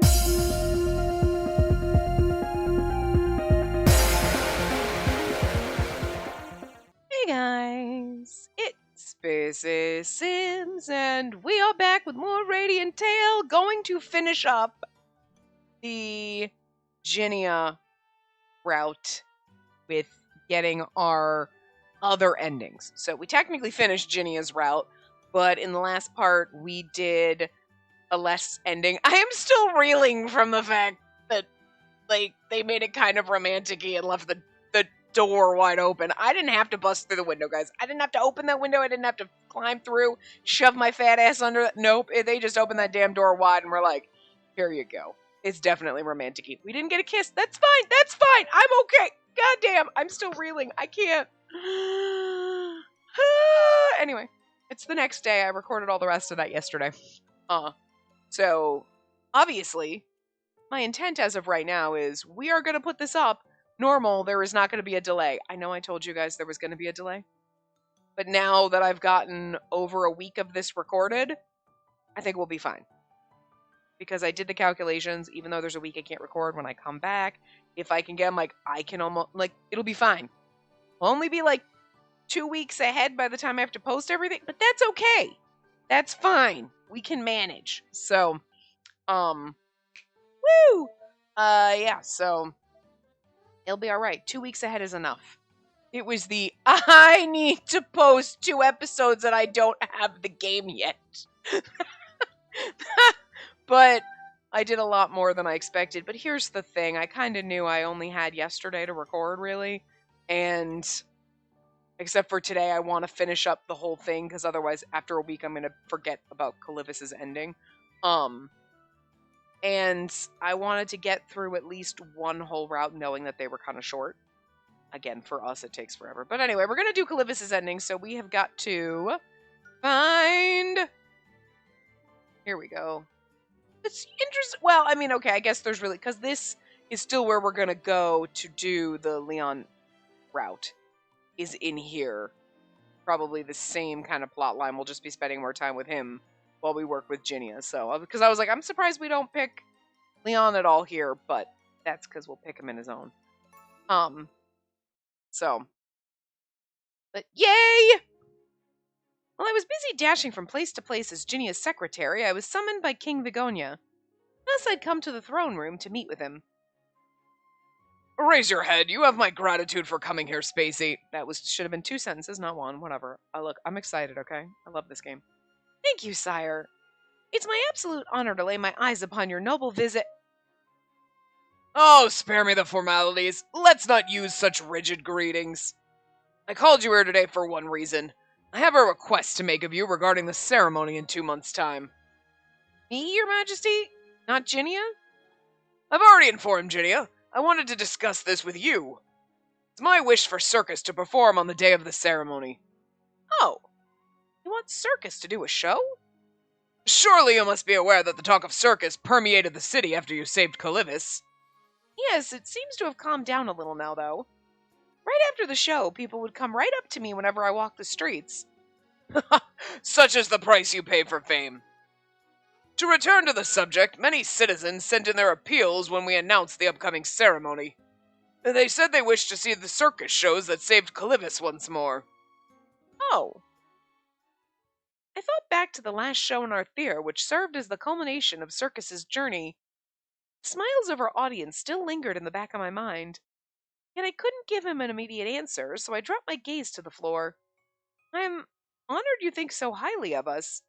Hey guys, it's Spaces Sims, and we are back with more Radiant Tale, going to finish up the Ginia route with getting our other endings. So we technically finished Ginia's route, but in the last part we did a less ending. I am still reeling from the fact that they made it kind of romantic-y and left the door wide open. I didn't have to bust through the window, guys. I didn't have to open that window. I didn't have to climb through, shove my fat ass under it. Nope. They just opened that damn door wide and we're like, here you go. It's definitely romantic-y. We didn't get a kiss. That's fine. That's fine. I'm okay. God damn. I'm still reeling. I can't. Anyway, it's the next day. I recorded all the rest of that yesterday. So, obviously, my intent as of right now is we are going to put this up normal. There is not going to be a delay. I know I told you guys there was going to be a delay, but now that I've gotten over a week of this recorded, I think we'll be fine. Because I did the calculations, even though there's a week I can't record, when I come back, if I can get them, I can almost, it'll be fine. I'll only be 2 weeks ahead by the time I have to post everything, but that's okay. That's fine. We can manage. So, woo! Yeah, so it'll be alright. 2 weeks ahead is enough. It was I need to post 2 episodes and I don't have the game yet. But I did a lot more than I expected. But here's the thing. I kind of knew I only had yesterday to record, really. And except for today, I want to finish up the whole thing, because otherwise, after a week, I'm going to forget about Kivus' ending. And I wanted to get through at least one whole route, knowing that they were kind of short. Again, for us, it takes forever. But anyway, we're going to do Kivus' ending, so we have got to find... Here we go. It's interesting. Well, I mean, okay, I guess there's really... Because this is still where we're going to go to do the Leon route. Is in here. Probably the same kind of plot line. We'll just be spending more time with him while we work with Ginia. So, because I was like, I'm surprised we don't pick Leon at all here, but that's because we'll pick him in his own. So. But yay! While I was busy dashing from place to place as Ginia's secretary, I was summoned by King Vigonia. Thus I'd come to the throne room to meet with him. Raise your head. You have my gratitude for coming here, Spacey. That should have been 2 sentences, not 1. Whatever. Look, I'm excited, okay? I love this game. Thank you, sire. It's my absolute honor to lay my eyes upon your noble visit. Oh, spare me the formalities. Let's not use such rigid greetings. I called you here today for one reason. I have a request to make of you regarding the ceremony in 2 months' time. Me, your majesty? Not Ginia? I've already informed Ginia. I wanted to discuss this with you. It's my wish for Circus to perform on the day of the ceremony. Oh. You want Circus to do a show? Surely you must be aware that the talk of Circus permeated the city after you saved Kivus. Yes, it seems to have calmed down a little now, though. Right after the show, people would come right up to me whenever I walked the streets. Such is the price you pay for fame. To return to the subject, many citizens sent in their appeals when we announced the upcoming ceremony. They said they wished to see the circus shows that saved Kivus once more. Oh. I thought back to the last show in our theater, which served as the culmination of Circus's journey. Smiles of our audience still lingered in the back of my mind. Yet I couldn't give him an immediate answer, so I dropped my gaze to the floor. I'm honored you think so highly of us.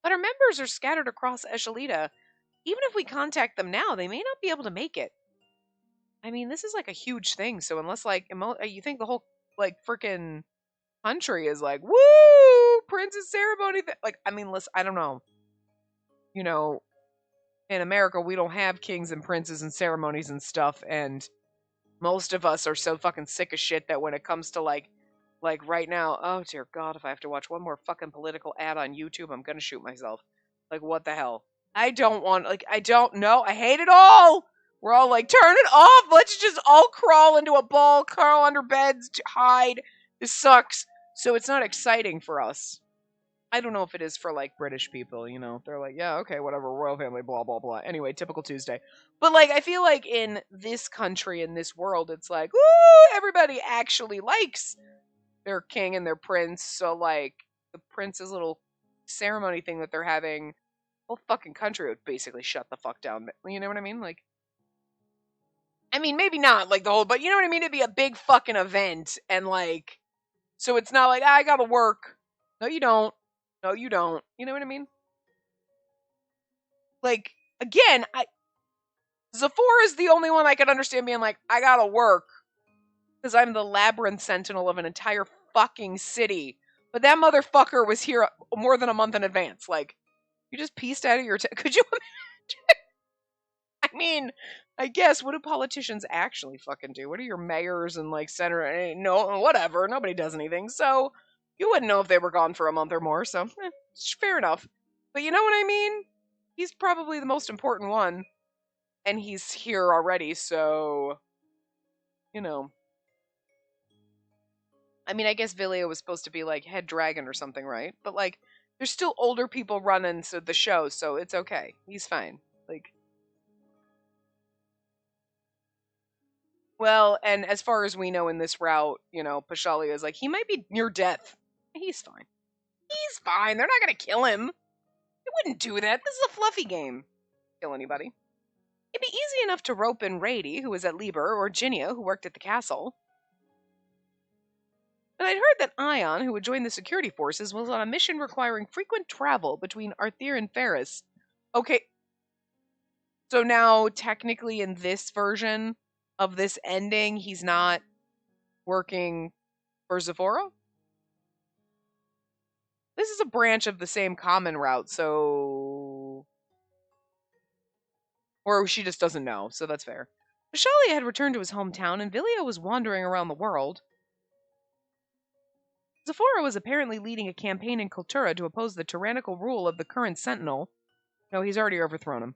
But our members are scattered across Eshelita. Even if we contact them now, they may not be able to make it. I mean, this is a huge thing, so unless, you think the whole, freaking country is woo! Princess ceremony! Listen, I don't know. You know, in America, we don't have kings and princes and ceremonies and stuff, and most of us are so fucking sick of shit that when it comes to, right now, oh dear God, if I have to watch one more fucking political ad on YouTube, I'm gonna shoot myself. What the hell? I don't want, I don't know. I hate it all! We're all turn it off! Let's just all crawl into a ball, curl under beds, hide. This sucks. So it's not exciting for us. I don't know if it is for like British people, they're like, yeah, okay, whatever, royal family, blah, blah, blah. Anyway, typical Tuesday. But like, I feel like in this country, in this world, it's like, woo, everybody actually likes their king and their prince. So like, the prince's little ceremony thing that they're having, the whole fucking country would basically shut the fuck down. You know what I mean? Like, I mean, maybe not like the whole, but you know what I mean? It'd be a big fucking event. And like, so it's not like, I gotta work. No, you don't. No, you don't. You know what I mean? Like, again, Zephyr is the only one I could understand being like, I gotta work. Because I'm the labyrinth sentinel of an entire fucking city. But that motherfucker was here more than a month in advance. Like, you just pieced out of your... Could you imagine? I mean, I guess, what do politicians actually fucking do? What are your mayors and, like, senator? No, whatever. Nobody does anything. So, you wouldn't know if they were gone for a month or more. So, fair enough. But you know what I mean? He's probably the most important one. And he's here already, so... I mean, I guess Vilio was supposed to be, like, head dragon or something, right? But, like, there's still older people running the show, so it's okay. He's fine. Like... Well, and as far as we know in this route, Pashalia is like, he might be near death. He's fine. He's fine. They're not going to kill him. They wouldn't do that. This is a fluffy game. Kill anybody. It'd be easy enough to rope in Rady, who was at Liber, or Ginia, who worked at the castle. And I'd heard that Ion, who had joined the security forces, was on a mission requiring frequent travel between Arthur and Ferris. Okay. So now, technically, in this version of this ending, he's not working for Zephora? This is a branch of the same common route, so... Or she just doesn't know, so that's fair. Vishalia had returned to his hometown, and Vilio was wandering around the world. Zephora was apparently leading a campaign in Kultura to oppose the tyrannical rule of the current Sentinel. No, he's already overthrown him.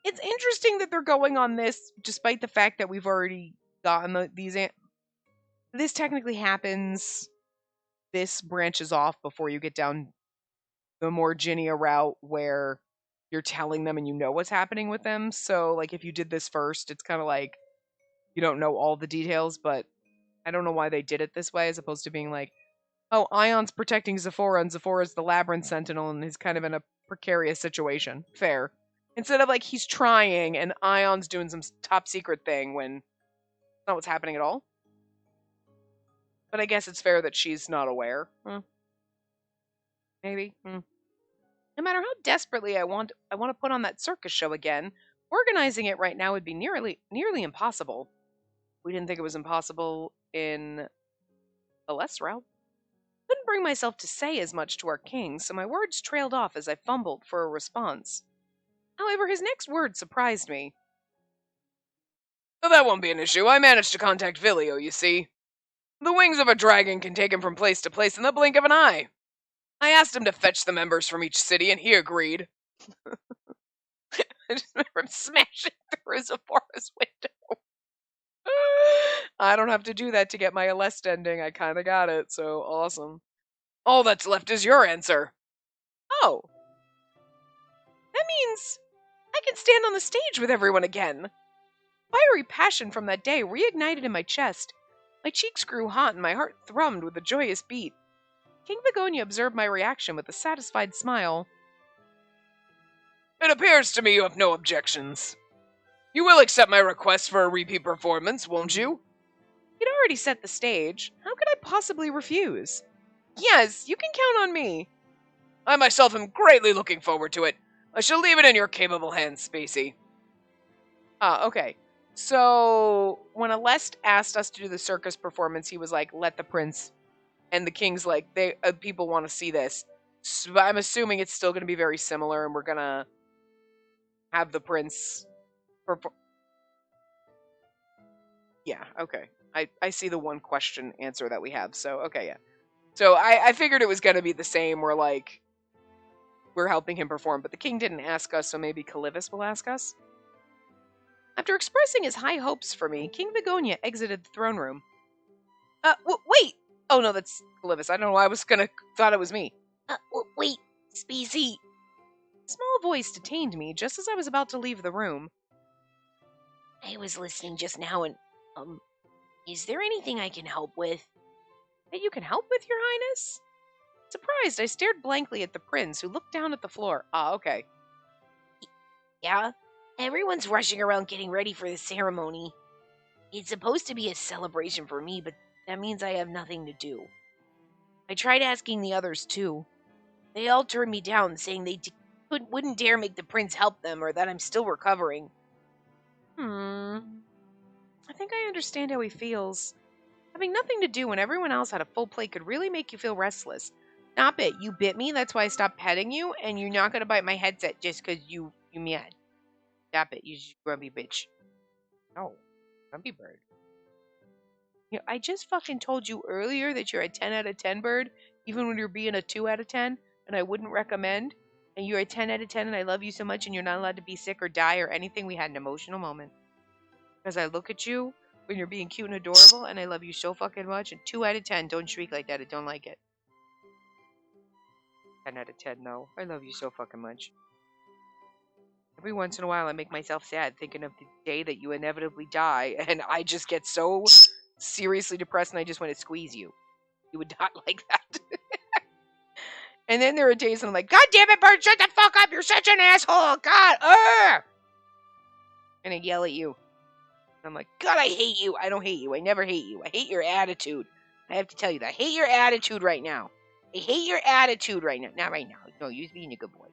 It's interesting that they're going on this, despite the fact that we've already gotten these... This technically happens... This branches off before you get down the more Ginia route where you're telling them and you know what's happening with them. So, like, if you did this first, it's kind of like you don't know all the details, but I don't know why they did it this way as opposed to being like, oh, Ion's protecting Zephora and Zephora's the Labyrinth Sentinel and he's kind of in a precarious situation. Fair. Instead of, like, he's trying and Ion's doing some top secret thing when it's not what's happening at all. But I guess it's fair that she's not aware. Maybe. No matter how desperately I want to put on that circus show again, organizing it right now would be nearly impossible. We didn't think it was impossible in the less route. Couldn't bring myself to say as much to our king, so my words trailed off as I fumbled for a response. However, his next word surprised me. Oh, that won't be an issue. I managed to contact Vilio, you see. The wings of a dragon can take him from place to place in the blink of an eye. I asked him to fetch the members from each city, and he agreed. I just remember him smashing through Zephora's window. I don't have to do that to get my Aleste ending. I kind of got it, so awesome. All that's left is your answer. Oh. That means I can stand on the stage with everyone again. Fiery passion from that day reignited in my chest. My cheeks grew hot and my heart thrummed with a joyous beat. King Begonia observed my reaction with a satisfied smile. It appears to me you have no objections. You will accept my request for a repeat performance, won't you? He'd already set the stage. How could I possibly refuse? Yes, you can count on me. I myself am greatly looking forward to it. I shall leave it in your capable hands, Spacey. Okay. So, when Aleste asked us to do the circus performance, he was like, let the prince... And the king's like, people want to see this. So I'm assuming it's still going to be very similar, and we're going to have the prince perform. Yeah, okay. I see the one question answer that we have, so okay, yeah. So I figured it was going to be the same, where, like, we're helping him perform, but the king didn't ask us, so maybe Kivus will ask us? After expressing his high hopes for me, King Begonia exited the throne room. Wait! Oh, no, that's Kivus. I don't know why I was thought it was me. Wait, Spacey. A small voice detained me just as I was about to leave the room. I was listening just now and, is there anything I can help with? That you can help with, Your Highness? Surprised, I stared blankly at the prince, who looked down at the floor. Ah, okay. Yeah? Everyone's rushing around getting ready for the ceremony. It's supposed to be a celebration for me, but that means I have nothing to do. I tried asking the others too. They all turned me down, saying they wouldn't dare make the prince help them or that I'm still recovering. I think I understand how he feels. Having nothing to do when everyone else had a full plate could really make you feel restless. Stop it. You bit me, that's why I stopped petting you, and you're not gonna bite my headset just because you mad. Stop it, you grumpy bitch. No, grumpy bird. You know, I just fucking told you earlier that you're a 10 out of 10 bird, even when you're being a 2 out of 10, and I wouldn't recommend. And you're a 10 out of 10, and I love you so much, and you're not allowed to be sick or die or anything. We had an emotional moment. Because I look at you when you're being cute and adorable, and I love you so fucking much. And 2 out of 10, don't shriek like that. I don't like it. 10 out of 10, no. I love you so fucking much. Every once in a while, I make myself sad thinking of the day that you inevitably die, and I just get so seriously depressed, and I just want to squeeze you. You would not like that. And then there are days when I'm like, God damn it, Bird, shut the fuck up. You're such an asshole. God, and I yell at you. I'm like, God, I hate you. I don't hate you. I never hate you. I hate your attitude. I have to tell you that. I hate your attitude right now. I hate your attitude right now. Not right now. No, you're being a good boy.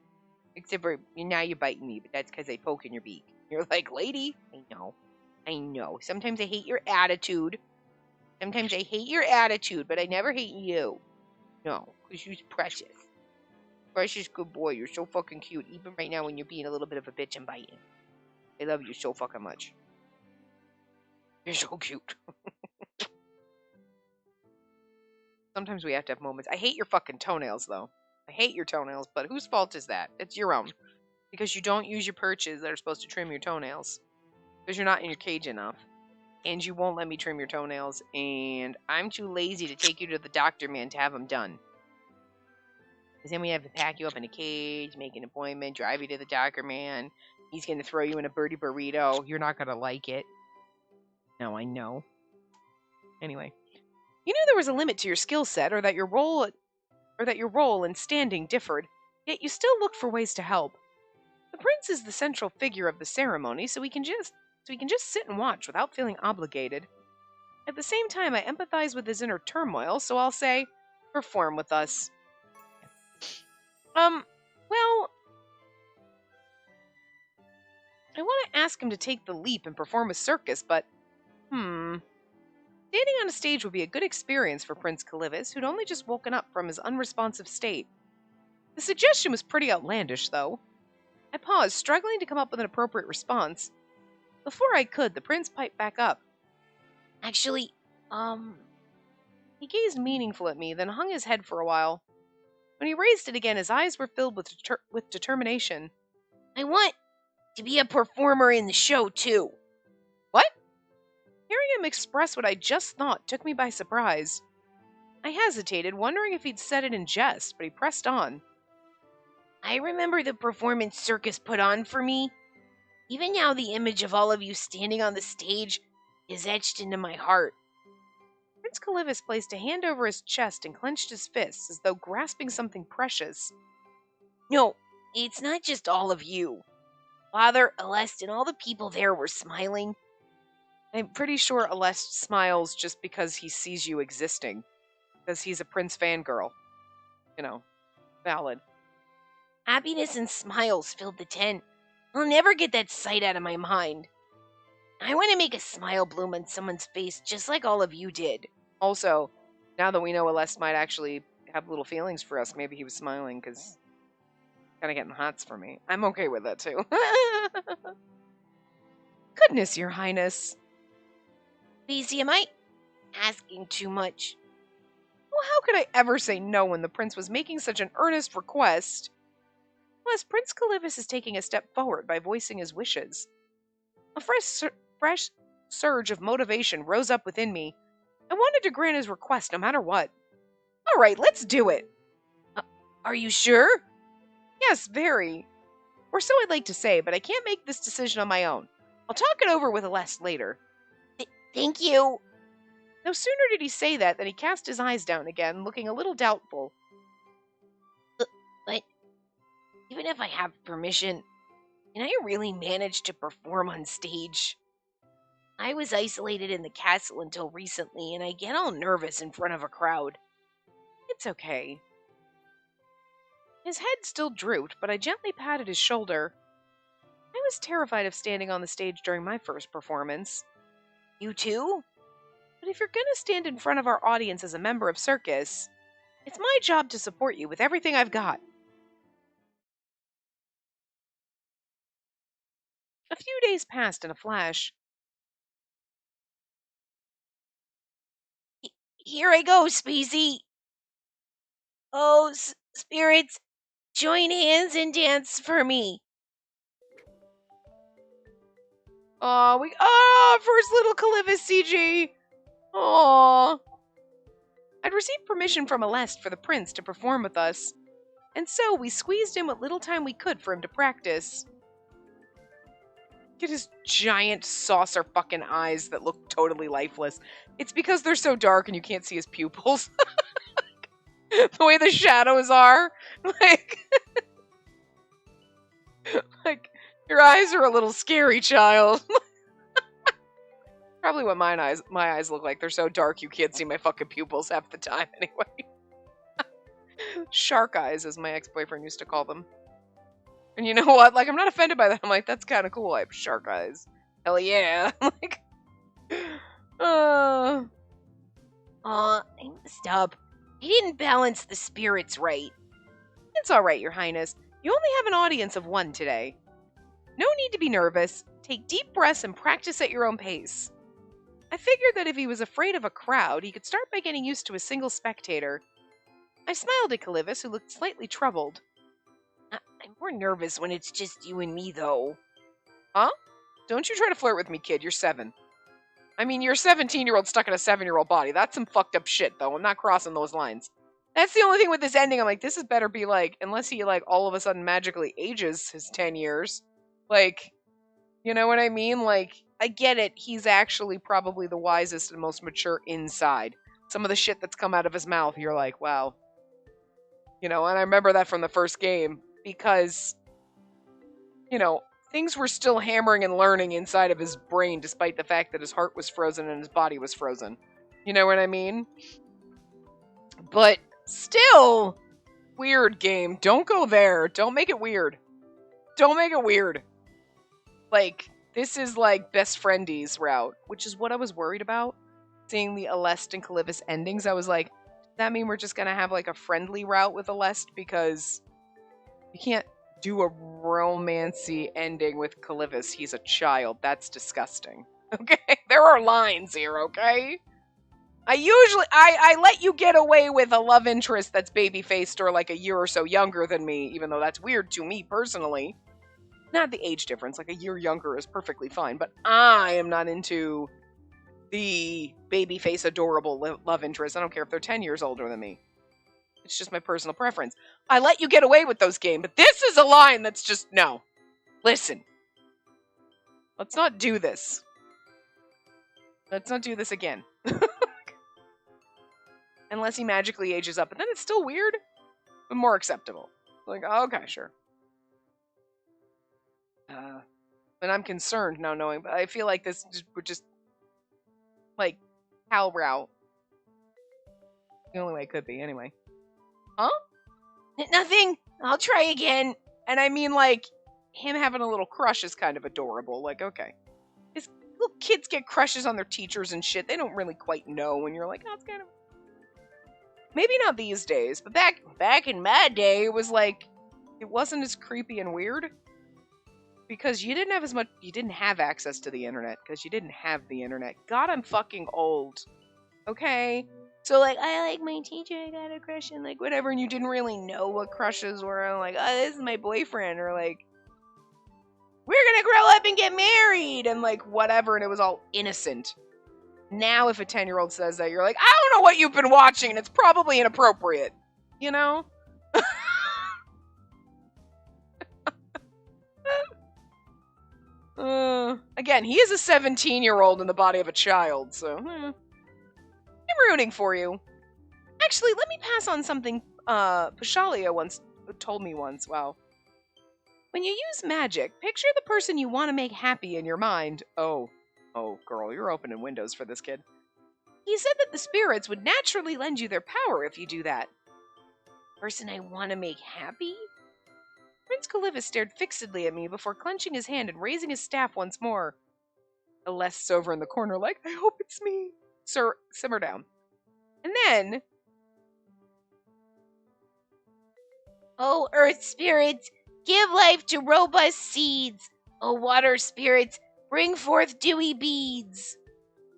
Except for now you're biting me, but that's because I poke in your beak. You're like, lady. I know. I know. Sometimes I hate your attitude. Sometimes I hate your attitude, but I never hate you. No, because you're precious. Precious good boy. You're so fucking cute. Even right now when you're being a little bit of a bitch and biting. I love you so fucking much. You're so cute. Sometimes we have to have moments. I hate your fucking toenails, though. I hate your toenails, but whose fault is that? It's your own. Because you don't use your perches that are supposed to trim your toenails. Because you're not in your cage enough. And you won't let me trim your toenails. And I'm too lazy to take you to the doctor, man, to have them done. Because then we have to pack you up in a cage, make an appointment, drive you to the doctor, man. He's going to throw you in a birdie burrito. You're not going to like it. No, I know. Anyway. You knew there was a limit to your skill set, or that your role and standing differed, yet you still looked for ways to help. The prince is the central figure of the ceremony, so we can just sit and watch without feeling obligated. At the same time, I empathize with his inner turmoil, so I'll say, perform with us. Well, I want to ask him to take the leap and perform a circus, but, Standing on a stage would be a good experience for Prince Kivus, who'd only just woken up from his unresponsive state. The suggestion was pretty outlandish, though. I paused, struggling to come up with an appropriate response. Before I could, the prince piped back up. Actually, He gazed meaningful at me, then hung his head for a while. When he raised it again, his eyes were filled with determination. I want to be a performer in the show, too. What? Hearing him express what I just thought took me by surprise. I hesitated, wondering if he'd said it in jest, but he pressed on. I remember the performance Circus put on for me. Even now, the image of all of you standing on the stage is etched into my heart. Prince Kivus placed a hand over his chest and clenched his fists, as though grasping something precious. No, it's not just all of you. Father, Alest, and all the people there were smiling. I'm pretty sure Alest smiles just because he sees you existing. Because he's a Prince fangirl. You know, valid. Happiness and smiles filled the tent. I'll never get that sight out of my mind. I want to make a smile bloom on someone's face just like all of you did. Also, now that we know Alest might actually have little feelings for us, maybe he was smiling because kind of getting the hots for me. I'm okay with that too. Goodness, Your Highness. Daisy, am I asking too much? Well, how could I ever say no when the prince was making such an earnest request? Plus, Prince Kivus is taking a step forward by voicing his wishes. A fresh surge of motivation rose up within me, I wanted to grant his request no matter what. All right, let's do it. Are you sure? Yes, very. Or so I'd like to say, but I can't make this decision on my own. I'll talk it over with Aleste later. Thank you. No sooner did he say that than he cast his eyes down again, looking a little doubtful. But even if I have permission, can I really manage to perform on stage? I was isolated in the castle until recently, and I get all nervous in front of a crowd. It's okay. His head still drooped, but I gently patted his shoulder. I was terrified of standing on the stage during my first performance. You too? But if you're going to stand in front of our audience as a member of circus, it's my job to support you with everything I've got. A few days passed in a flash. Here I go, Spacey. Oh, spirits, join hands and dance for me. First little Kivus CG. Aw. I'd received permission from Aleste for the prince to perform with us, and so we squeezed in what little time we could for him to practice. Get his giant saucer fucking eyes that look totally lifeless. It's because they're so dark and you can't see his pupils. The way the shadows are. Like, your eyes are a little scary, child. Probably what my eyes look like. They're so dark you can't see my fucking pupils half the time anyway. Shark eyes, as my ex-boyfriend used to call them. And you know what? Like, I'm not offended by that. I'm like, that's kind of cool. I have shark eyes. Hell yeah. Like, I messed up. I didn't balance the spirits right. It's all right, Your Highness. You only have an audience of one today. No need to be nervous. Take deep breaths and practice at your own pace. I figured that if he was afraid of a crowd, he could start by getting used to a single spectator. I smiled at Kivus, who looked slightly troubled. I'm more nervous when it's just you and me, though. Huh? Don't you try to flirt with me, kid. You're 7. I mean, you're a 17-year-old stuck in a 7-year-old body. That's some fucked up shit, though. I'm not crossing those lines. That's the only thing with this ending. I'm like, this is better be like, unless he, like, all of a sudden magically ages his 10 years. Like, you know what I mean? Like, I get it. He's actually probably the wisest and most mature inside. Some of the shit that's come out of his mouth, you're like, wow. You know, and I remember that from the first game because, you know, things were still hammering and learning inside of his brain despite the fact that his heart was frozen and his body was frozen. You know what I mean? But still, weird game. Don't go there. Don't make it weird. Don't make it weird. Like, this is like best friendies route, which is what I was worried about. Seeing the Aleste and Kivus endings, I was like, does that mean we're just going to have like a friendly route with Aleste? Because you can't do a romancy ending with Kivus. He's a child. That's disgusting. Okay? There are lines here, okay? I let you get away with a love interest that's baby-faced or like a year or so younger than me, even though that's weird to me personally. Not the age difference, like a year younger is perfectly fine, but I am not into the baby-face adorable love interest. I don't care if they're 10 years older than me. It's just my personal preference. I let you get away with those games, but this is a line that's just, no. Listen. Let's not do this. Let's not do this again. Unless he magically ages up, but then it's still weird, but more acceptable. Like, oh, okay, sure. And I'm concerned now knowing, but I feel like this would just, like, Hal route. The only way it could be, anyway. Huh? Nothing. I'll try again. And I mean, like, him having a little crush is kind of adorable. Like, okay. His little kids get crushes on their teachers and shit. They don't really quite know, and you're like, oh, it's kind of... Maybe not these days, but back in my day, it was like, it wasn't as creepy and weird. Because you didn't have access to the internet, because you didn't have the internet. God, I'm fucking old. Okay? So, like, I like my teacher, I got a crush, and, like, whatever, and you didn't really know what crushes were. I'm like, oh, this is my boyfriend, or, like, we're gonna grow up and get married, and, like, whatever, and it was all innocent. Now if a 10-year-old says that, you're like, I don't know what you've been watching, and it's probably inappropriate. You know? Again, he is a 17-year-old in the body of a child, so I'm rooting for you. Actually, let me pass on something Pashalia once told me once. Wow. When you use magic, picture the person you want to make happy in your mind. Oh, girl, you're opening windows for this kid. He said that the spirits would naturally lend you their power if you do that. Person I want to make happy? Prince Kivus stared fixedly at me before clenching his hand and raising his staff once more. Alessis over in the corner like, I hope it's me. Sir, simmer down. And then... Oh, earth spirits, give life to robust seeds. O water spirits, bring forth dewy beads.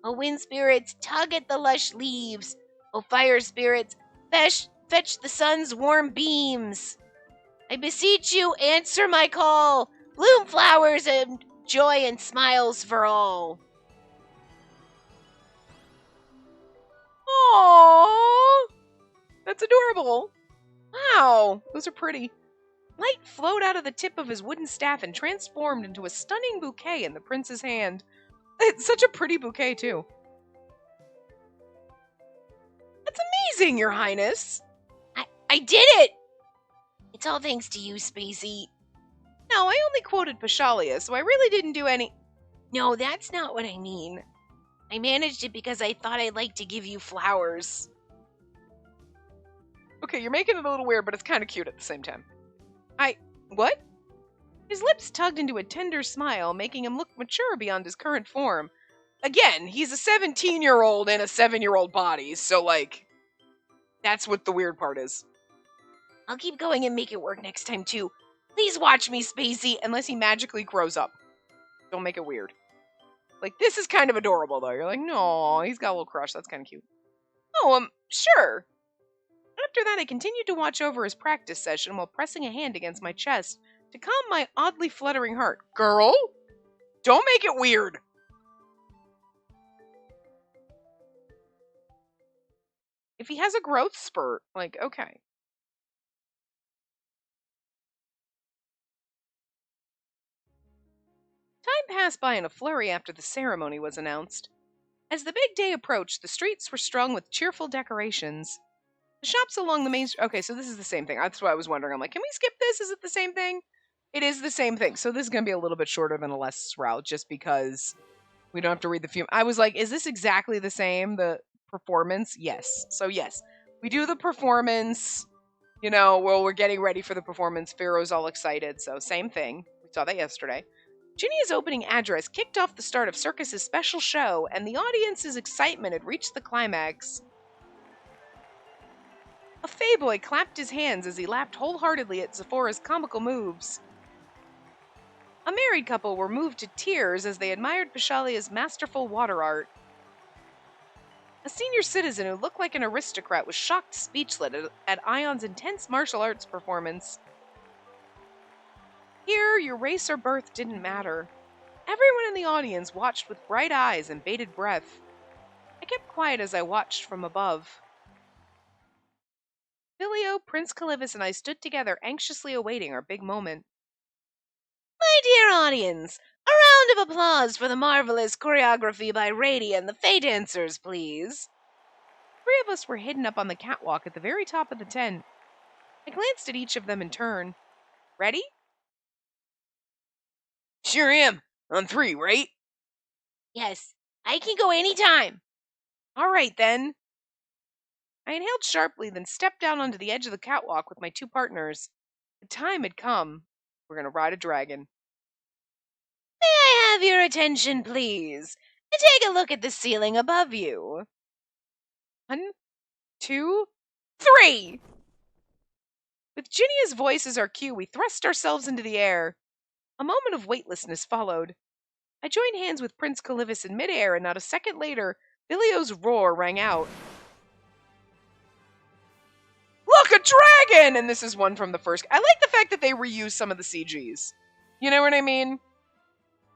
O wind spirits, tug at the lush leaves. O fire spirits, fetch the sun's warm beams. I beseech you, answer my call. Bloom flowers and joy and smiles for all. Aww! That's adorable. Wow, those are pretty. Light flowed out of the tip of his wooden staff and transformed into a stunning bouquet in the prince's hand. It's such a pretty bouquet, too. That's amazing, Your Highness. I did it! It's all thanks to you, Spacey. No, I only quoted Pashalia, so I really didn't do any... No, that's not what I mean. I managed it because I thought I'd like to give you flowers. Okay, you're making it a little weird, but it's kind of cute at the same time. What? His lips tugged into a tender smile, making him look mature beyond his current form. Again, he's a 17-year-old in a 7-year-old body, so, like, that's what the weird part is. I'll keep going and make it work next time, too. Please watch me, Spacey. Unless he magically grows up. Don't make it weird. Like, this is kind of adorable, though. You're like, no, he's got a little crush. That's kind of cute. Oh, sure. After that, I continued to watch over his practice session while pressing a hand against my chest to calm my oddly fluttering heart. Girl, don't make it weird. If he has a growth spurt, like, okay. Time passed by in a flurry after the ceremony was announced. As the big day approached, the streets were strung with cheerful decorations. The shops along the main... Okay, so this is the same thing. That's what I was wondering. I'm like, can we skip this? Is it the same thing? It is the same thing. So this is going to be a little bit shorter than Alessis' route, just because we don't have to read the few... I was like, is this exactly the same? The performance? Yes. So yes, we do the performance, while we're getting ready for the performance. Pharaoh's all excited, so same thing. We saw that yesterday. Ginnia's opening address kicked off the start of Circus's special show, and the audience's excitement had reached the climax. A Fayboy clapped his hands as he laughed wholeheartedly at Zephora's comical moves. A married couple were moved to tears as they admired Pashalia's masterful water art. A senior citizen who looked like an aristocrat was shocked speechless at Ion's intense martial arts performance. Here, your race or birth didn't matter. Everyone in the audience watched with bright eyes and bated breath. I kept quiet as I watched from above. Filio, Prince Kivus, and I stood together, anxiously awaiting our big moment. My dear audience, a round of applause for the marvelous choreography by Rady and the Fae Dancers, please. 3 of us were hidden up on the catwalk at the very top of the tent. I glanced at each of them in turn. Ready? Sure am. On 3, right? Yes. I can go anytime. All right, then. I inhaled sharply, then stepped down onto the edge of the catwalk with my 2 partners. The time had come. We're going to ride a dragon. May I have your attention, please? And take a look at the ceiling above you. 1, 2, 3! With Ginnia's voice as our cue, we thrust ourselves into the air. A moment of weightlessness followed. I joined hands with Prince Kivus in midair, and not a second later, Filio's roar rang out. Look, a dragon! And this is one from the first... I like the fact that they reuse some of the CGs. You know what I mean?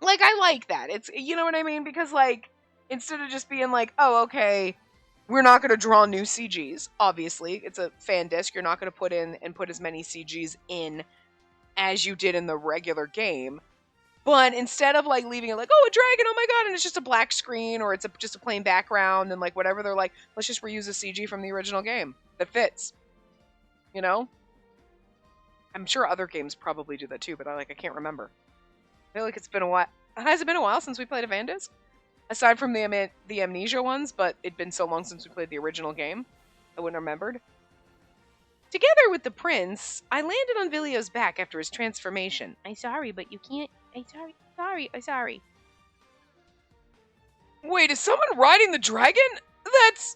Like, I like that. It's, you know what I mean? Because, like, Instead of just being like, oh, okay, we're not going to draw new CGs. Obviously, it's a fan disc. You're not going to put as many CGs in as you did in the regular game. But instead of like leaving it like, oh, a dragon, oh my god, and it's just a black screen or it's just a plain background and like whatever, they're like, let's just reuse a CG from the original game that fits. You know? I'm sure other games probably do that too, but I can't remember. I feel like it's been a while. Has it been a while since we played a Van Disc? Aside from the Amnesia ones, but it'd been so long since we played the original game, I wouldn't have remembered. Together with the prince, I landed on Vilio's back after his transformation. I'm sorry, but you can't. I'm sorry. Wait, is someone riding the dragon? That's...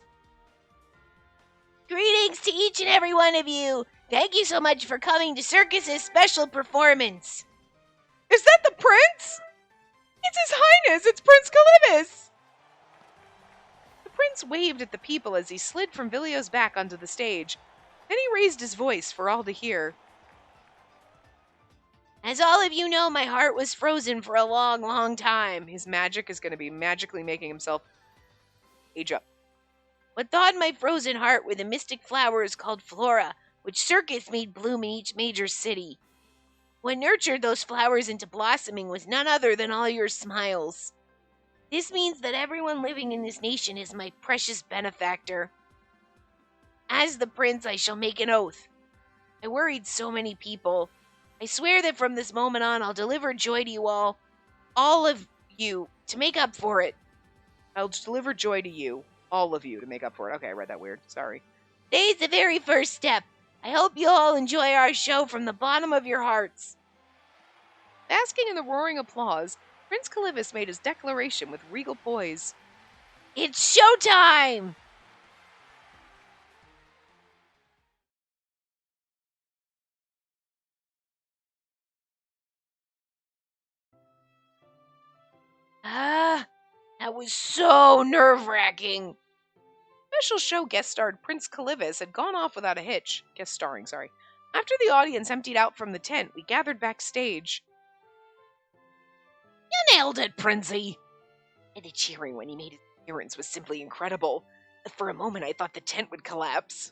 Greetings to each and every one of you. Thank you so much for coming to Circus's special performance. Is that the prince? It's His Highness! It's Prince Kivus! The prince waved at the people as he slid from Vilio's back onto the stage. Then he raised his voice for all to hear. As all of you know, my heart was frozen for a long, long time. His magic is going to be magically making himself age up. What thawed my frozen heart were the mystic flowers called flora, which Circus made bloom in each major city. What nurtured those flowers into blossoming was none other than all your smiles. This means that everyone living in this nation is my precious benefactor. As the prince, I shall make an oath. I worried so many people. I swear that from this moment on, I'll deliver joy to you all of you, to make up for it. I'll deliver joy to you, all of you, to make up for it. Okay, I read that weird. Sorry. Today's the very first step. I hope you all enjoy our show from the bottom of your hearts. Basking in the roaring applause, Prince Kivus made his declaration with regal poise. It's showtime! That was so nerve-wracking. Special show guest starred Prince Kivus had gone off without a hitch. Guest starring, sorry. After the audience emptied out from the tent, we gathered backstage. You nailed it, Princey. And the cheering when he made his appearance was simply incredible. For a moment, I thought the tent would collapse.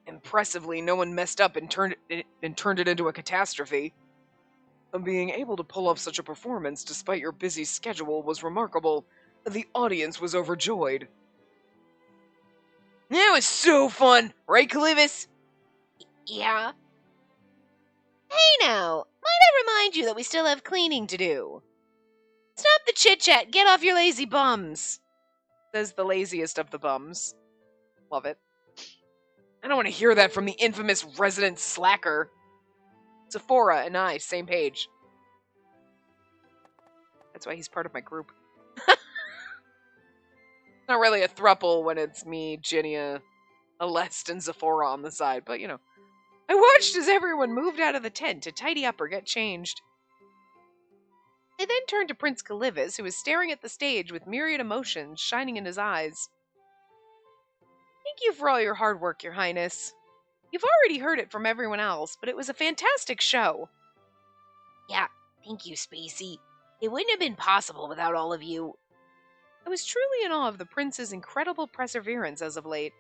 Impressively, no one messed up and turned it into a catastrophe. Being able to pull off such a performance despite your busy schedule was remarkable. The audience was overjoyed. That was so fun, right, Kivus? Yeah. Hey now, might I remind you that we still have cleaning to do? Stop the chit-chat, get off your lazy bums, says the laziest of the bums. Love it. I don't want to hear that from the infamous resident slacker. Sephora and I, same page. That's why he's part of my group. Not really a throuple when it's me, Ginia, Aleste, and Zephora on the side, but you know. I watched as everyone moved out of the tent to tidy up or get changed. I then turned to Prince Kivus, who was staring at the stage with myriad emotions shining in his eyes. Thank you for all your hard work, Your Highness. You've already heard it from everyone else, but it was a fantastic show. Yeah, thank you, Spacey. It wouldn't have been possible without all of you. I was truly in awe of the prince's incredible perseverance as of late.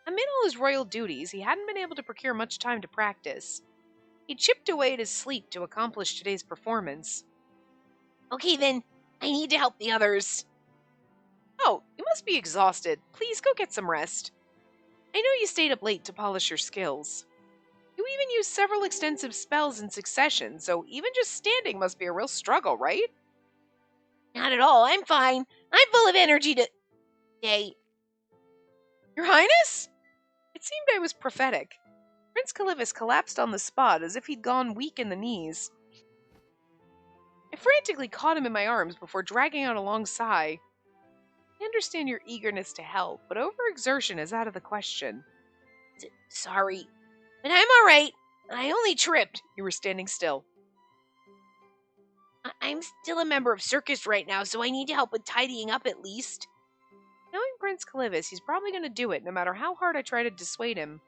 Amid all his royal duties, he hadn't been able to procure much time to practice. He chipped away at his sleep to accomplish today's performance. Okay then, I need to help the others. Oh, you must be exhausted. Please go get some rest. I know you stayed up late to polish your skills. You even used several extensive spells in succession, so even just standing must be a real struggle, right? Not at all, I'm fine. I'm full of energy to... Hey. Your Highness? It seemed I was prophetic. Prince Kivus collapsed on the spot as if he'd gone weak in the knees. I frantically caught him in my arms before dragging out a long sigh. I understand your eagerness to help, but overexertion is out of the question. Sorry, but I'm all right. I only tripped. You were standing still. I'm still a member of Circus right now, so I need to help with tidying up at least. Knowing Prince Kivus, he's probably going to do it, no matter how hard I try to dissuade him.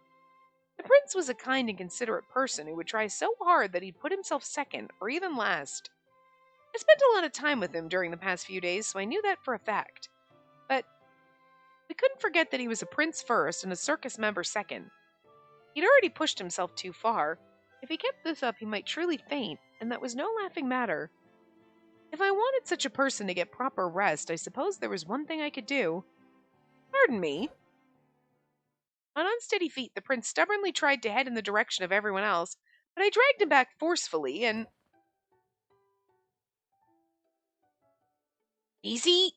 The prince was a kind and considerate person who would try so hard that he'd put himself second, or even last. I spent a lot of time with him during the past few days, so I knew that for a fact. But we couldn't forget that he was a prince first and a circus member second. He'd already pushed himself too far. If he kept this up, he might truly faint, and that was no laughing matter. If I wanted such a person to get proper rest, I suppose there was one thing I could do. Pardon me. On unsteady feet, the prince stubbornly tried to head in the direction of everyone else, but I dragged him back forcefully and... Easy?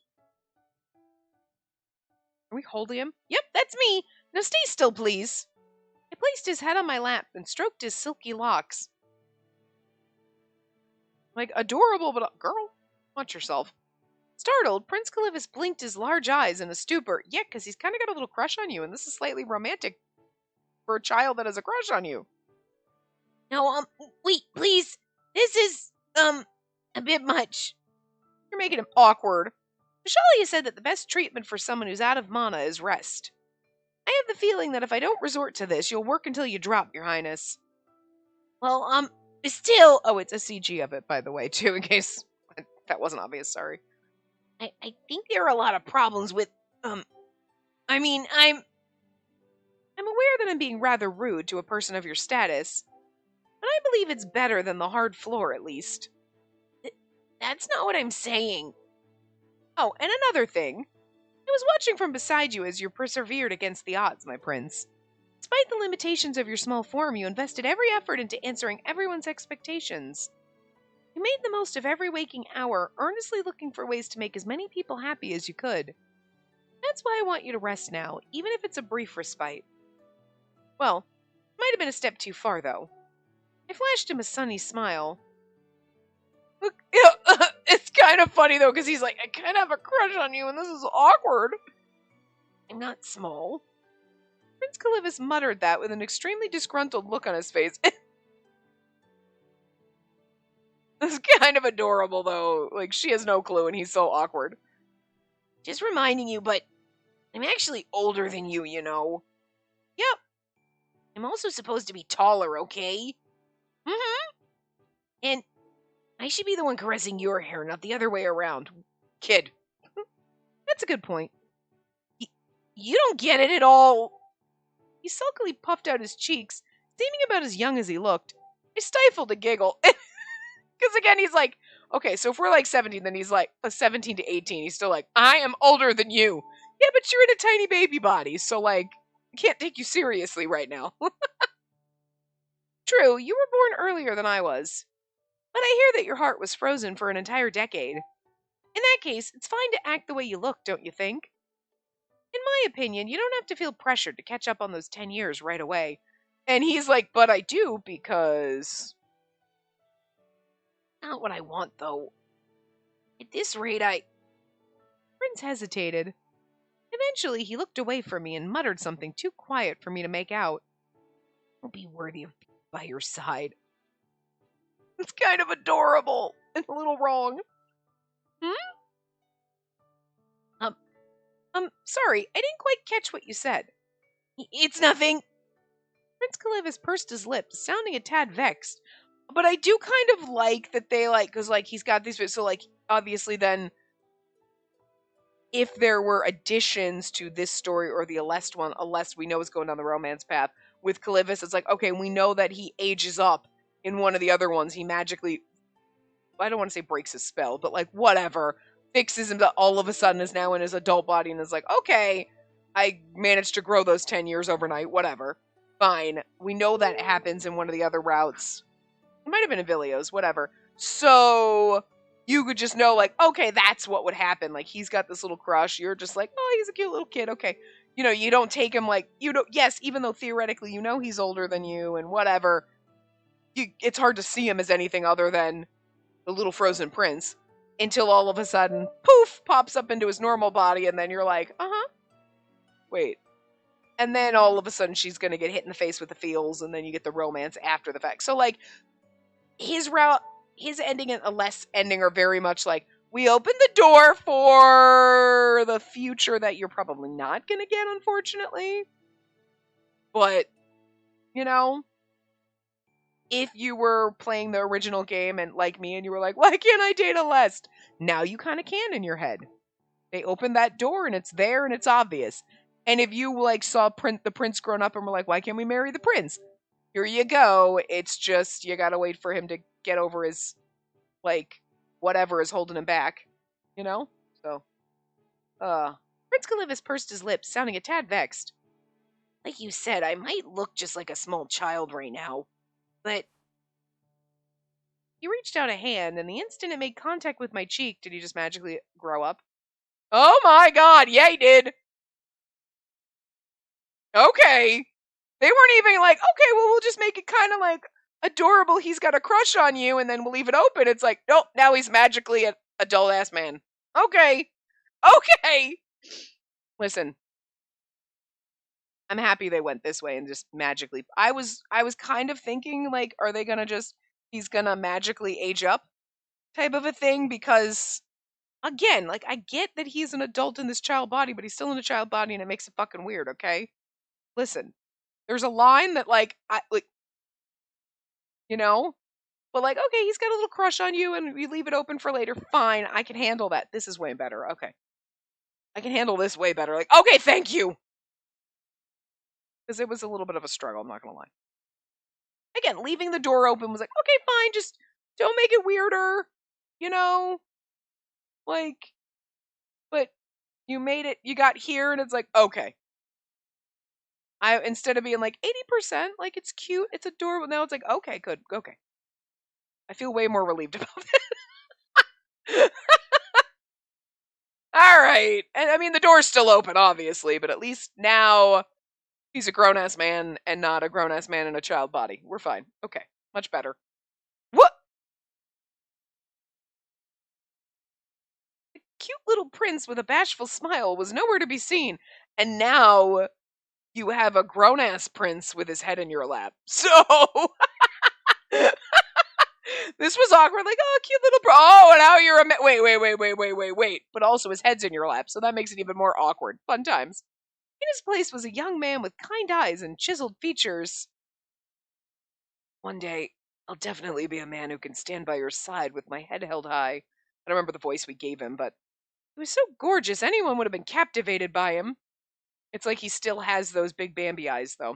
Are we holding him? Yep, that's me. Now stay still, please. I placed his head on my lap and stroked his silky locks. Like, adorable, but girl, watch yourself. Startled, Prince Kivus blinked his large eyes in a stupor. Yeah, because he's kind of got a little crush on you, and this is slightly romantic for a child that has a crush on you. No, wait, please. This is, a bit much. You're making him awkward. Mishalia said that the best treatment for someone who's out of mana is rest. I have the feeling that if I don't resort to this, you'll work until you drop, Your Highness. Well, still... Oh, it's a CG of it, by the way, too, in case that wasn't obvious, sorry. I think there are a lot of problems with, I'm aware that I'm being rather rude to a person of your status, but I believe it's better than the hard floor, at least. That's not what I'm saying. Oh, and another thing. I was watching from beside you as you persevered against the odds, my prince. Despite the limitations of your small form, you invested every effort into answering everyone's expectations. You made the most of every waking hour, earnestly looking for ways to make as many people happy as you could. That's why I want you to rest now, even if it's a brief respite. Well, might have been a step too far, though. I flashed him a sunny smile. Look, it's kind of funny, though, because he's like, I kind of have a crush on you, and this is awkward. I'm not small. Prince Kivus muttered that with an extremely disgruntled look on his face. It's kind of adorable, though. Like, she has no clue, and he's so awkward. Just reminding you, but I'm actually older than you, you know. Yep. I'm also supposed to be taller, okay? Mm-hmm. And I should be the one caressing your hair, not the other way around. Kid. That's a good point. You don't get it at all. He sulkily puffed out his cheeks, seeming about as young as he looked. I stifled a giggle. Because again, he's like, okay, so if we're like 17, then he's like 17 to 18. He's still like, I am older than you. Yeah, but you're in a tiny baby body, so like, I can't take you seriously right now. True, you were born earlier than I was. But I hear that your heart was frozen for an entire decade. In that case, it's fine to act the way you look, don't you think? In my opinion, you don't have to feel pressured to catch up on those 10 years right away. And he's like, but I do, because... Not what I want, though. At this rate, Prince hesitated. Eventually, he looked away from me and muttered something too quiet for me to make out. I'll be worthy of being by your side. It's kind of adorable and a little wrong. Sorry, I didn't quite catch what you said. It's nothing. Prince Kivus pursed his lips, sounding a tad vexed. But I do kind of like that they like, because like he's got these, so like obviously then, if there were additions to this story or the Aleste one, Aleste we know is going down the romance path with Kivus, it's like, okay, we know that he ages up in one of the other ones. He magically, I don't want to say breaks his spell, but like whatever, fixes him, all of a sudden is now in his adult body and is like, okay, I managed to grow those 10 years overnight, whatever. Fine. We know that happens in one of the other routes. It might have been Avilios, whatever. So you could just know, like, okay, that's what would happen. Like, he's got this little crush. You're just like, oh, he's a cute little kid. Okay. You know, you don't take him like, you don't, yes, even though theoretically you know he's older than you and whatever, it's hard to see him as anything other than the little frozen prince until all of a sudden, poof, pops up into his normal body. And then you're like, uh-huh. Wait. And then all of a sudden she's going to get hit in the face with the feels, and then you get the romance after the fact. So, like, his ending and Aleste's ending are very much like, we open the door for the future that you're probably not going to get, unfortunately. But, you know, if you were playing the original game and like me and you were like, why can't I date a Lest? Now you kind of can in your head. They opened that door and it's there and it's obvious. And if you like saw the prince grown up and were like, why can't we marry the prince? Here you go. It's just you gotta wait for him to get over his like whatever is holding him back. You know? So Prince Kivus pursed his lips, sounding a tad vexed. Like you said, I might look just like a small child right now, but he reached out a hand, and the instant it made contact with my cheek, did he just magically grow up? Oh my god, yeah, he did. Okay. They weren't even like, okay, well, we'll just make it kind of like adorable. He's got a crush on you, and then we'll leave it open. It's like, nope, now he's magically an adult ass man. Okay. Okay. Listen, I'm happy they went this way and just magically. I was kind of thinking like, are they gonna just he's gonna magically age up type of a thing? Because again, like I get that he's an adult in this child body, but he's still in a child body, and it makes it fucking weird. Okay, listen, there's a line that like I like, you know, but like okay, he's got a little crush on you, and we leave it open for later. Fine, I can handle that. This is way better. Okay, I can handle this way better. Like okay, thank you. Because it was a little bit of a struggle, I'm not going to lie. Again, leaving the door open was like, okay, fine, just don't make it weirder, you know? Like, but you made it, you got here, and it's like, okay. Instead of being like 80%, like, it's cute, it's adorable, now it's like, okay, good, okay. I feel way more relieved about it. All right. And I mean, the door's still open, obviously, but at least now he's a grown-ass man and not a grown-ass man in a child body. We're fine. Okay. Much better. What? The cute little prince with a bashful smile was nowhere to be seen. And now you have a grown-ass prince with his head in your lap. So this was awkward. Like, oh, cute little oh, and now you're a wait. But also his head's in your lap, so that makes it even more awkward. Fun times. In his place was a young man with kind eyes and chiseled features. One day, I'll definitely be a man who can stand by your side with my head held high. I don't remember the voice we gave him, but he was so gorgeous, anyone would have been captivated by him. It's like he still has those big Bambi eyes, though.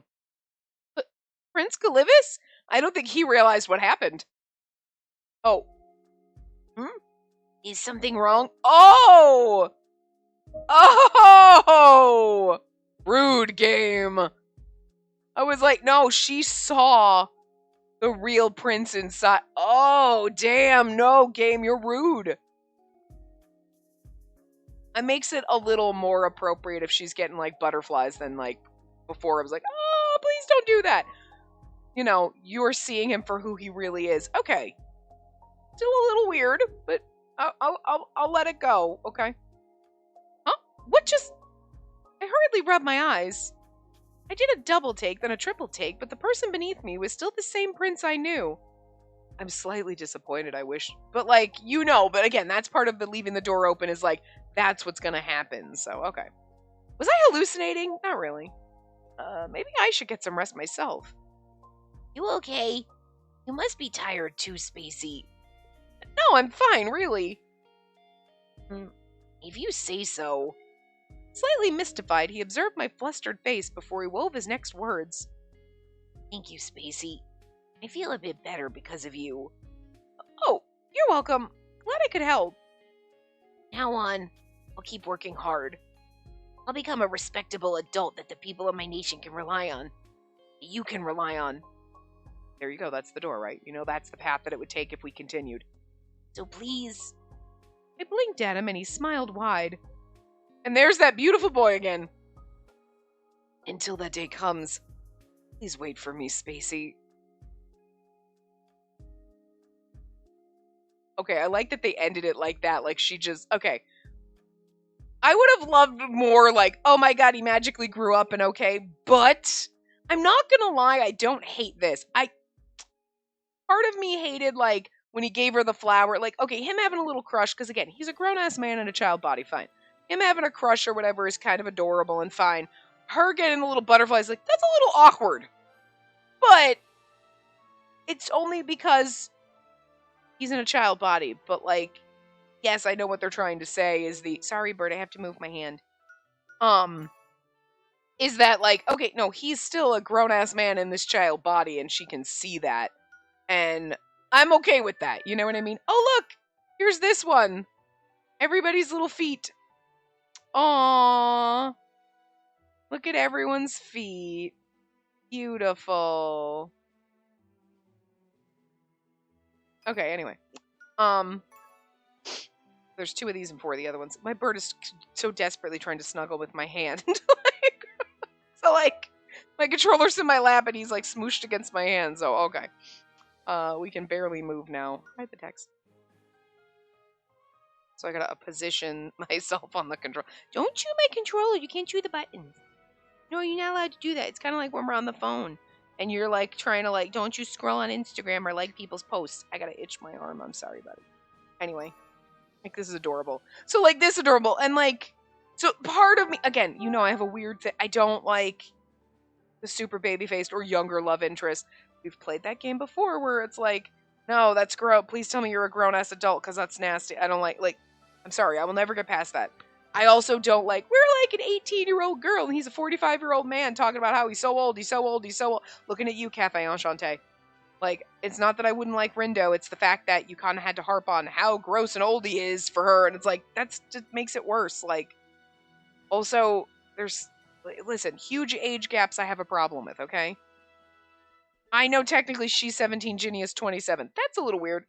But Prince Kivus? I don't think he realized what happened. Oh. is something wrong? Oh! Oh! Rude game. I was like, no, she saw the real prince inside. Oh, damn, no, game, you're rude. It makes it a little more appropriate if she's getting, like, butterflies than, like, before I was like, oh, please don't do that. You know, you're seeing him for who he really is. Okay. Still a little weird, but I'll let it go, okay? Huh? What just... I hurriedly rubbed my eyes. I did a double take, then a triple take, but the person beneath me was still the same prince I knew. I'm slightly disappointed, I wish. But, like, you know, but again, that's part of the leaving the door open is, like, that's what's gonna happen, so, okay. Was I hallucinating? Not really. Maybe I should get some rest myself. You okay? You must be tired too, Spacey. No, I'm fine, really. If you say so. Slightly mystified, he observed my flustered face before he wove his next words. Thank you, Spacey. I feel a bit better because of you. Oh, you're welcome. Glad I could help. Now on, I'll keep working hard. I'll become a respectable adult that the people of my nation can rely on. That you can rely on. There you go, that's the door, right? You know, that's the path that it would take if we continued. So please. I blinked at him and he smiled wide. And there's that beautiful boy again. Until that day comes, please wait for me, Spacey. Okay, I like that they ended it like that. Like she just, okay. I would have loved more like, oh my god, he magically grew up and okay. But I'm not gonna lie, I don't hate this. Part of me hated like when he gave her the flower. Like, okay, him having a little crush, because again, he's a grown-ass man in a child body, fine. Him having a crush or whatever is kind of adorable and fine. Her getting the little butterflies, like, that's a little awkward. But it's only because he's in a child body, but like, yes, I know what they're trying to say is sorry, Bert, I have to move my hand. Is that like, okay, no, he's still a grown ass man in this child body and she can see that. And I'm okay with that. You know what I mean? Oh, look, here's this one. Everybody's little feet. Aww. Look at everyone's feet. Beautiful. Okay, anyway. There's 2 of these and 4 of the other ones. My bird is so desperately trying to snuggle with my hand. So, like, my controller's in my lap and he's, like, smooshed against my hand. So, okay. We can barely move now. Hide the text. So I gotta position myself on the control. Don't chew my controller. You can't chew the buttons. No, you're not allowed to do that. It's kind of like when we're on the phone and you're, like, trying to, like, don't you scroll on Instagram or like people's posts. I gotta itch my arm. I'm sorry, buddy. Anyway. Like, this is adorable. So, like, this adorable. And, like, so part of me, again, you know, I have a weird thing. I don't like the super baby-faced or younger love interest. We've played that game before where it's like, no, that's gross. Please tell me you're a grown-ass adult because that's nasty. I don't like, I'm sorry. I will never get past that. I also don't like, we're like an 18-year-old girl and he's a 45-year-old man talking about how he's so old, he's so old, he's so old. Looking at you, Cafe Enchanté. Like, it's not that I wouldn't like Rindo, it's the fact that you kind of had to harp on how gross and old he is for her, and it's like, that's just makes it worse. Like, also, listen, huge age gaps I have a problem with, okay? I know technically she's 17, Ginny is 27. That's a little weird.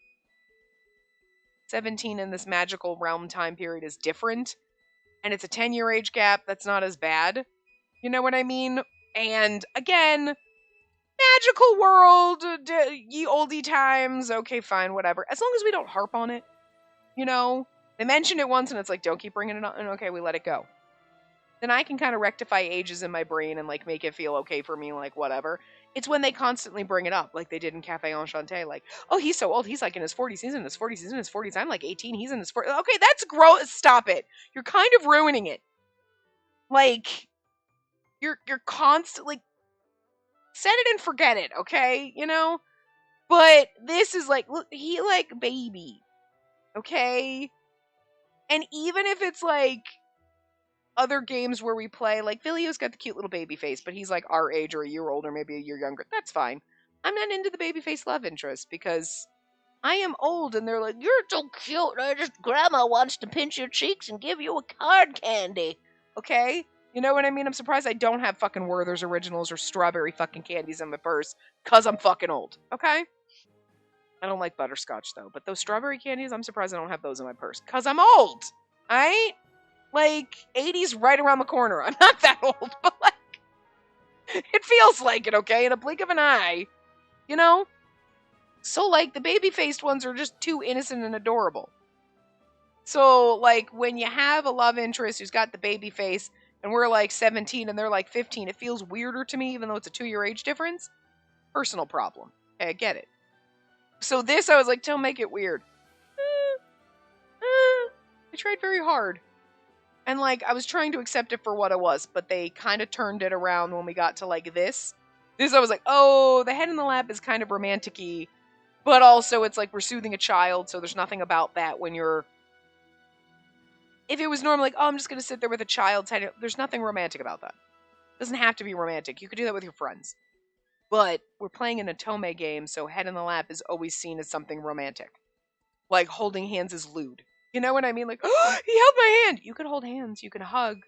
17 in this magical realm time period is different, and it's a 10-year age gap, that's not as bad. You know what I mean? And, again, magical world, ye oldie times, okay, fine, whatever. As long as we don't harp on it, you know? They mention it once and it's like, don't keep bringing it up, and okay, we let it go. Then I can kind of rectify ages in my brain and, like, make it feel okay for me, like, whatever. It's when they constantly bring it up, like they did in Cafe Enchanté, like, oh, he's so old, he's, like, in his 40s, he's in his 40s, he's in his 40s, I'm, like, 18, he's in his 40s. Okay, that's gross, stop it. You're kind of ruining it. Like, you're constantly, set it and forget it, okay? You know? But this is like, look, he like baby, okay? And even if it's like other games where we play, like Vilio's got the cute little baby face, but he's like our age or a year older, maybe a year younger. That's fine. I'm not into the baby face love interest because I am old and they're like, you're so cute. Grandma wants to pinch your cheeks and give you a card candy. Okay? You know what I mean? I'm surprised I don't have fucking Werther's Originals or strawberry fucking candies in my purse because I'm fucking old. Okay? I don't like butterscotch though, but those strawberry candies, I'm surprised I don't have those in my purse because I'm old. Alright? Like, 80's right around the corner. I'm not that old, but like, it feels like it, okay? In a blink of an eye. You know? So, like, the baby-faced ones are just too innocent and adorable. So, like, when you have a love interest who's got the baby face, and we're, like, 17 and they're, like, 15, it feels weirder to me, even though it's a 2-year age difference. Personal problem. Okay, I get it. So this, I was like, don't make it weird. I tried very hard. And, like, I was trying to accept it for what it was, but they kind of turned it around when we got to, like, this. This, I was like, oh, the head in the lap is kind of romantic-y. But also, it's like we're soothing a child, so there's nothing about that when you're... If it was normally like, oh, I'm just going to sit there with a child's head, there's nothing romantic about that. It doesn't have to be romantic. You could do that with your friends. But we're playing an Otome game, so head in the lap is always seen as something romantic. Like, holding hands is lewd. You know what I mean? Like, oh, he held my hand! You can hold hands, you can hug.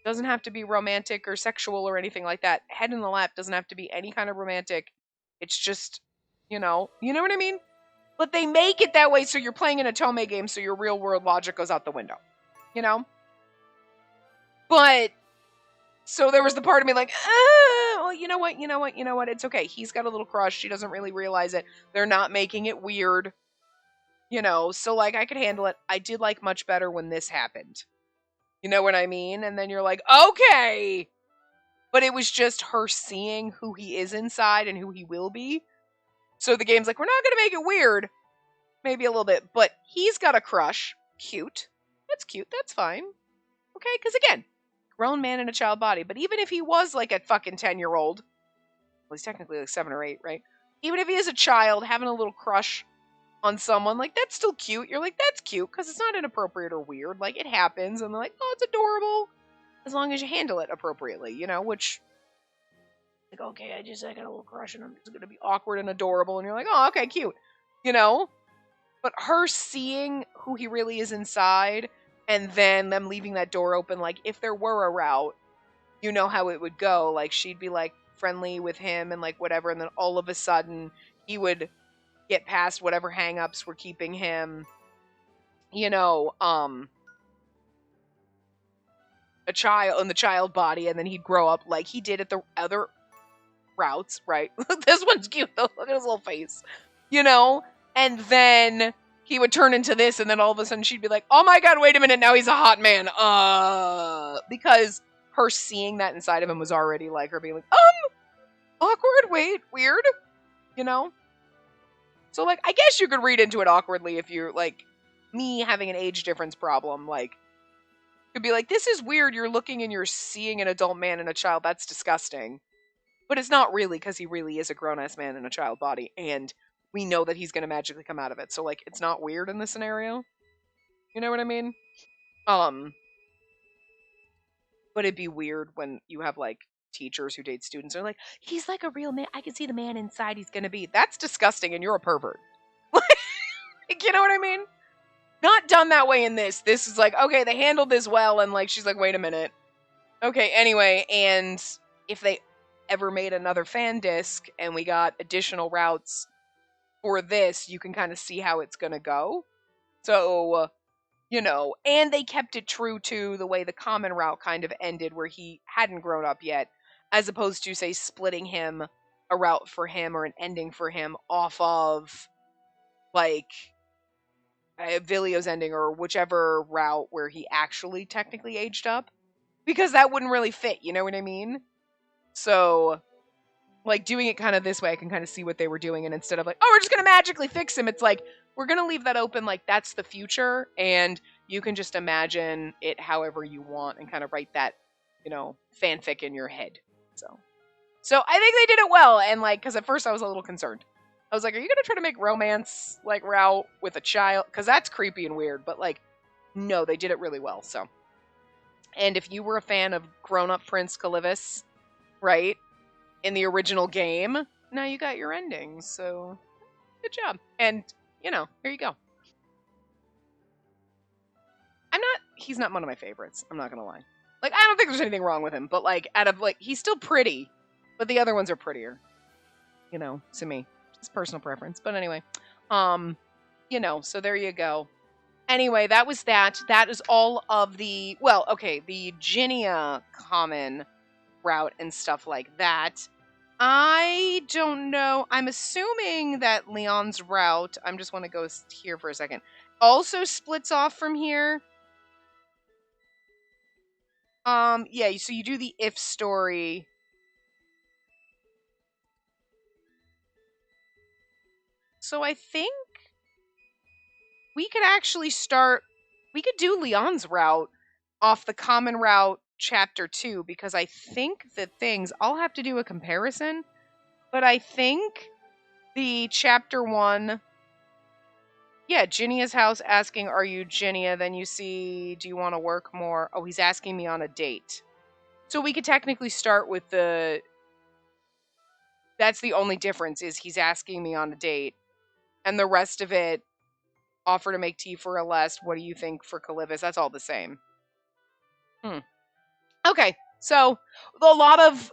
Doesn't have to be romantic or sexual or anything like that. Head in the lap doesn't have to be any kind of romantic. It's just... You know what I mean? But they make it that way so you're playing an Otome game so your real world logic goes out the window. You know? But, so there was the part of me like, well, you know what, it's okay. He's got a little crush, she doesn't really realize it. They're not making it weird. You know, so like I could handle it. I did like much better when this happened. You know what I mean? And then you're like, okay! But it was just her seeing who he is inside and who he will be. So the game's like, we're not going to make it weird. Maybe a little bit. But he's got a crush. Cute. That's cute. That's fine. Okay? Because again, grown man in a child body. But even if he was like a fucking 10-year-old. Well, he's technically like 7 or 8, right? even if he is a child having a little crush on someone, like, that's still cute. You're like, that's cute because it's not inappropriate or weird. Like, it happens, and they're like, oh, it's adorable as long as you handle it appropriately, which, like, okay, I got a little crush and I'm just going to be awkward and adorable. And you're like, oh, okay, cute, But her seeing who he really is inside and then them leaving that door open, like, if there were a route, you know how it would go. Like, she'd be, like, friendly with him and, like, whatever. And then all of a sudden, he would get past whatever hangups were keeping him, a child in the child body. And then he'd grow up like he did at the other routes, right? This one's cute, though. Look at his little face, And then he would turn into this. And then all of a sudden, she'd be like, oh my God, wait a minute. Now he's a hot man. Because her seeing that inside of him was already like her being like, awkward, wait, weird, So, like, I guess you could read into it awkwardly if you're, like, me having an age difference problem, like, could be like, this is weird, you're looking and you're seeing an adult man and a child, that's disgusting. But it's not really, because he really is a grown-ass man in a child body, and we know that he's going to magically come out of it, so, like, it's not weird in this scenario. You know what I mean? But it'd be weird when you have, like, teachers who date students are like, he's like a real man. I can see the man inside he's going to be. That's disgusting, and you're a pervert. Like, you know what I mean? Not done that way in this. This is like, okay, they handled this well, and, like, she's like, wait a minute. Okay, anyway, and if they ever made another fan disc and we got additional routes for this, you can kind of see how it's going to go. So, and they kept it true to the way the common route kind of ended, where he hadn't grown up yet, as opposed to, say, splitting him a route for him or an ending for him off of, like, Vilio's ending or whichever route where he actually technically aged up, because that wouldn't really fit, you know what I mean? So, like, doing it kind of this way, I can kind of see what they were doing, and instead of like, oh, we're just going to magically fix him, it's like, we're going to leave that open, like, that's the future, and you can just imagine it however you want and kind of write that, fanfic in your head. So I think they did it well, and, like, because at first I was a little concerned. I was like, are you going to try to make romance, like, route with a child? Because that's creepy and weird, but, like, no, they did it really well, so. And if you were a fan of grown-up Prince Kivus, right, in the original game, now you got your ending, so good job. And, here you go. He's not one of my favorites, I'm not going to lie. Like, I don't think there's anything wrong with him, but, like, he's still pretty, but the other ones are prettier, to me. It's personal preference. But anyway, so there you go. Anyway, that was that. That is all of the, the Ginia common route and stuff like that. I don't know. I'm assuming that Leon's route, I just want to go here for a second, also splits off from here. Yeah, so you do the if story. So I think we could actually we could do Leon's route off the common route chapter 2, because I think the things, I'll have to do a comparison, but I think the chapter 1, Ginia's house asking, are you Ginia? Then you see, do you want to work more? Oh, he's asking me on a date. So we could technically start with that's the only difference, is he's asking me on a date. And the rest of it, offer to make tea for a less. What do you think for Kivus? That's all the same. Okay, so a lot of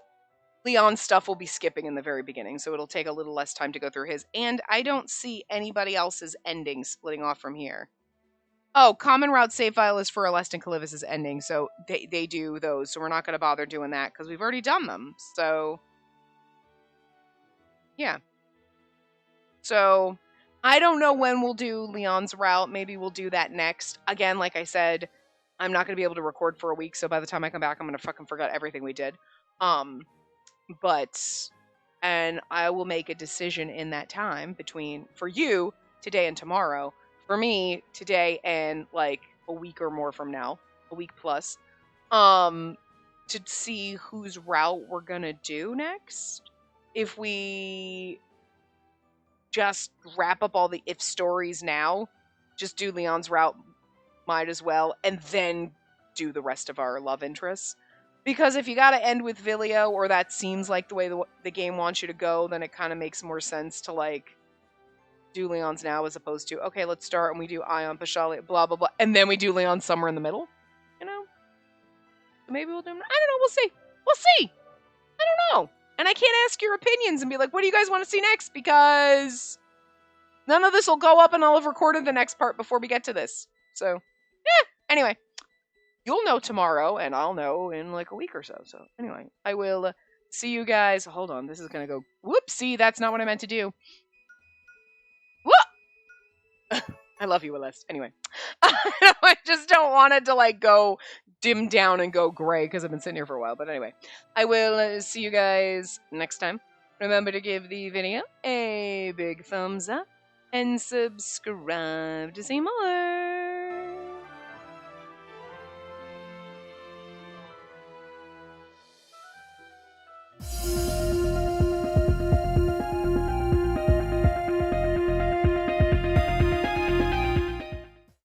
Leon's stuff will be skipping in the very beginning, so it'll take a little less time to go through his. And I don't see anybody else's ending splitting off from here. Oh, common route save file is for Alest and Kivus' ending, so they do those, so we're not going to bother doing that, because we've already done them, so yeah. So I don't know when we'll do Leon's route. Maybe we'll do that next. Again, like I said, I'm not going to be able to record for a week, so by the time I come back, I'm going to fucking forget everything we did. And I will make a decision in that time for you, today and tomorrow. For me, today and, like, a week or more from now. A week plus. To see whose route we're going to do next. If we just wrap up all the if stories now. Just do Leon's route, might as well, and then do the rest of our love interests. Because if you got to end with Vilio, or that seems like the way the game wants you to go, then it kind of makes more sense to like do Leon's now as opposed to, okay, let's start and we do Ion, Pashali, blah blah blah, and then we do Leon somewhere in the middle. You know, maybe we'll do. I don't know. We'll see. We'll see. I don't know. And I can't ask your opinions and be like, what do you guys want to see next? Because none of this will go up, and I'll have recorded the next part before we get to this. So, yeah. Anyway, you'll know tomorrow, and I'll know in like a week or so. So, anyway, I will see you guys. Hold on. This is going to go. Whoopsie. That's not what I meant to do. Whoop! I love you, Alest. Anyway, I just don't want it to like go dim down and go gray because I've been sitting here for a while. But anyway, I will see you guys next time. Remember to give the video a big thumbs up and subscribe to see more.